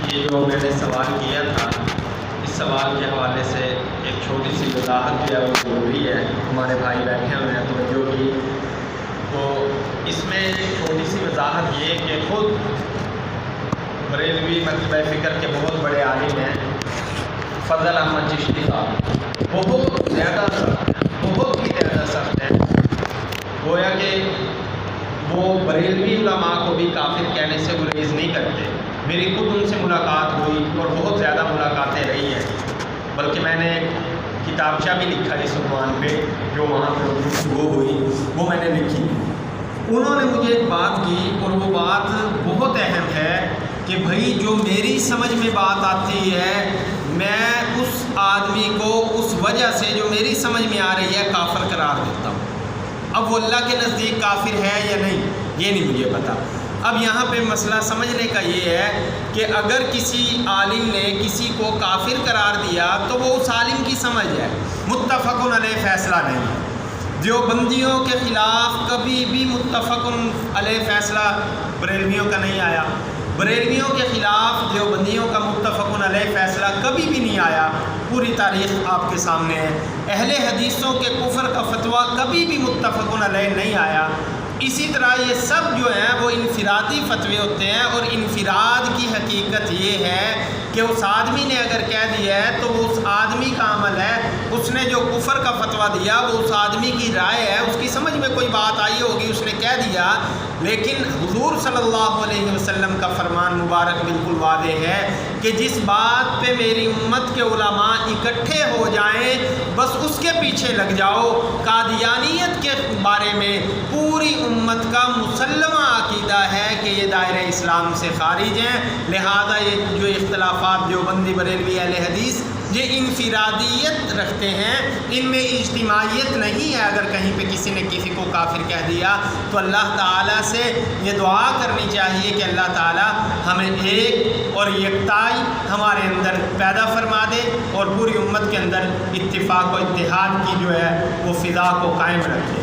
یہ جو میں نے سوال کیا تھا، اس سوال کے حوالے سے ایک چھوٹی سی وضاحت جو ہے وہ ضروری ہے. ہمارے بھائی بیٹھے ہوئے ہیں توجہ کی. تو اس میں ایک چھوٹی سی وضاحت یہ کہ خود بریلوی مکتبہ فکر کے بہت بڑے عالم ہیں فضل احمد چشتی صاحب، بہت زیادہ سخت ہیں، بہت ہی زیادہ سخت ہیں. گویا کہ وہ بریلوی علماء کو بھی کافر کہنے سے گریز نہیں کرتے. میری خود ان سے ملاقات ہوئی اور بہت زیادہ ملاقاتیں رہی ہیں، بلکہ میں نے کتابچہ بھی لکھا اس عنوان پہ جو وہاں پہ گفتگو ہوئی وہ میں نے لکھی. انہوں نے مجھے ایک بات کی اور وہ بات بہت اہم ہے کہ بھائی جو میری سمجھ میں بات آتی ہے میں اس آدمی کو اس وجہ سے جو میری سمجھ میں آ رہی ہے کافر قرار دیتا ہوں. اب وہ اللہ کے نزدیک کافر ہے یا نہیں یہ نہیں مجھے پتا. اب یہاں پہ مسئلہ سمجھنے کا یہ ہے کہ اگر کسی عالم نے کسی کو کافر قرار دیا تو وہ اس عالم کی سمجھ ہے، متفق علیہ فیصلہ نہیں. دیوبندیوں کے خلاف کبھی بھی متفق علیہ فیصلہ بریلویوں کا نہیں آیا. بریلویوں کے خلاف دیوبندیوں کا متفق علیہ فیصلہ کبھی بھی نہیں آیا. پوری تاریخ آپ کے سامنے ہے. اہل حدیثوں کے کفر کا فتویٰ کبھی بھی متفق علیہ نہیں آیا. اسی طرح یہ سب جو ہیں وہ انفرادی فتوے ہوتے ہیں، اور انفراد کی حقیقت یہ ہے کہ اس آدمی نے اگر کہہ دیا ہے تو وہ اس آدمی کا عمل ہے. اس نے جو کفر کا فتویٰ دیا وہ اس آدمی کی رائے ہے، اس کی سمجھ میں کوئی بات آئی ہوگی اس نے کہہ دیا. لیکن حضور صلی اللہ علیہ وسلم کا فرمان مبارک بالکل واضح ہے کہ جس بات پہ میری امت کے علماء اکٹھے ہو جائیں بس اس کے پیچھے لگ جاؤ. قادیانیت کے بارے میں پوری امت کا مسلمہ عقیدہ ہے کہ یہ دائرہ اسلام سے خارج ہیں. لہذا یہ جو اختلافات دیوبندی بریلوی اہل حدیث یہ انفرادیت رکھتے ہیں، ان میں اجتماعیت نہیں ہے. اگر کہیں پہ کسی نے کسی کو کافر کہہ دیا تو اللہ تعالیٰ سے یہ دعا کرنی چاہیے کہ اللہ تعالیٰ ہمیں ایک اور یکتائی ہمارے اندر پیدا فرما دے اور پوری امت کے اندر اتفاق و اتحاد کی جو ہے وہ فضا کو قائم رکھے.